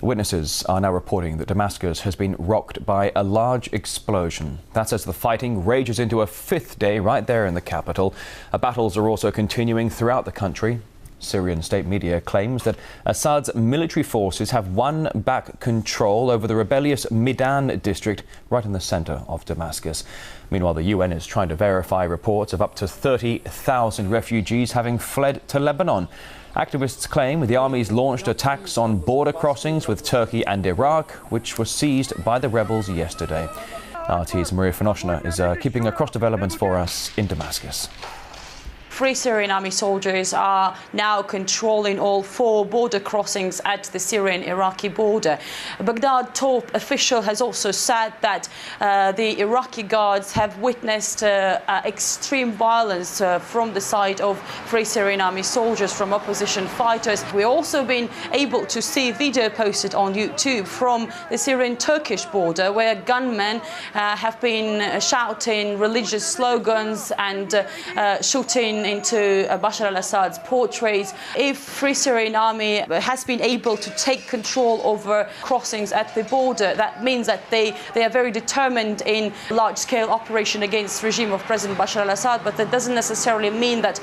Witnesses are now reporting that Damascus has been rocked by a large explosion. That's as the fighting rages into a fifth day right there in the capital. Battles are also continuing throughout the country. Syrian state media claims that Assad's military forces have won back control over the rebellious Midan district right in the centre of Damascus. Meanwhile, the UN is trying to verify reports of up to 30,000 refugees having fled to Lebanon. Activists claim the armies launched attacks on border crossings with Turkey and Iraq, which were seized by the rebels yesterday. RT's Maria Finoshina is keeping across developments for us in Damascus. 3 Syrian army soldiers are now controlling all 4 border crossings at the Syrian-Iraqi border. A Baghdad top official has also said that the Iraqi guards have witnessed extreme violence from the side of 3 Syrian army soldiers, from opposition fighters. We've also been able to see video posted on YouTube from the Syrian-Turkish border, where gunmen have been shouting religious slogans and shooting into Bashar al-Assad's portraits. If Free Syrian Army has been able to take control over crossings at the border, that means that they are very determined in large-scale operation against the regime of President Bashar al-Assad, but that doesn't necessarily mean that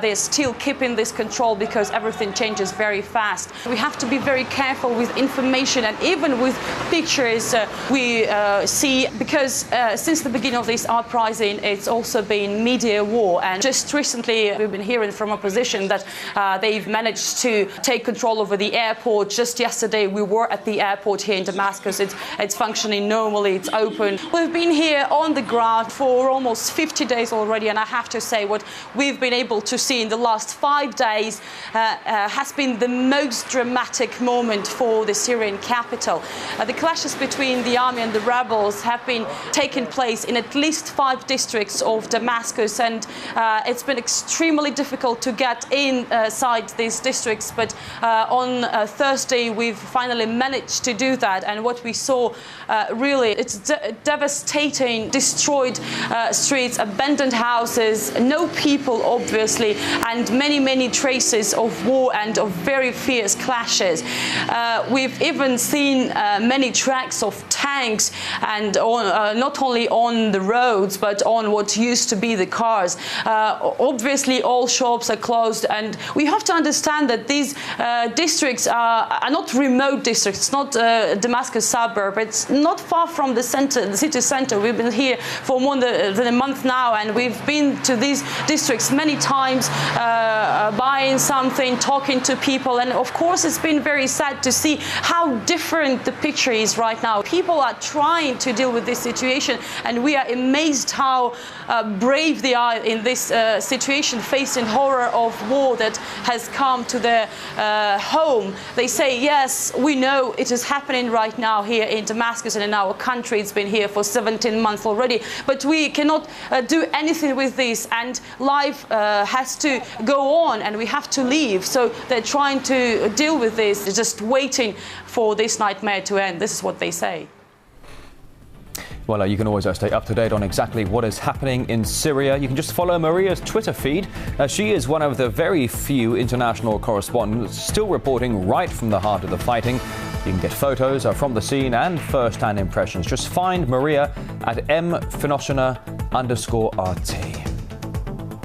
they're still keeping this control, because everything changes very fast. We have to be very careful with information and even with pictures we see, because since the beginning of this uprising, it's also been media war. And just recently we've been hearing from opposition that they've managed to take control over the airport. Just yesterday we were at the airport here in Damascus. It's functioning normally, it's open. We've been here on the ground for almost 50 days already, and I have to say what we've been able to see in the last 5 days has been the most dramatic moment for the Syrian capital. The clashes between the army and the rebels have been taking place in at least 5 districts of Damascus, and it's been extremely difficult to get inside these districts, but on Thursday we've finally managed to do that. And what we saw, really, it's devastating, destroyed streets, abandoned houses, no people obviously, and many traces of war and of very fierce clashes. We've even seen many tracks of tanks, and not only on the roads but on what used to be the cars. Obviously all shops are closed, and we have to understand that these districts are not remote districts. It's not Damascus suburb. It's not far from the center, the city center. We've been here for more than a month now, and we've been to these districts many times, buying something, talking to people, and of course it's been very sad to see how different the picture is right now. People are trying to deal with this situation, and we are amazed how brave they are in this situation, facing horror of war that has come to their home. They say, yes, we know it is happening right now here in Damascus and in our country. It's been here for 17 months already, but we cannot do anything with this, and life has to go on, and we have to leave. So they're trying to deal with this. They're just waiting for this nightmare to end. This is what they say. Well, you can always stay up to date on exactly what is happening in Syria. You can just follow Maria's Twitter feed. She is one of the very few international correspondents still reporting right from the heart of the fighting. You can get photos from the scene and first-hand impressions. Just find Maria at @mfinoshina_RT.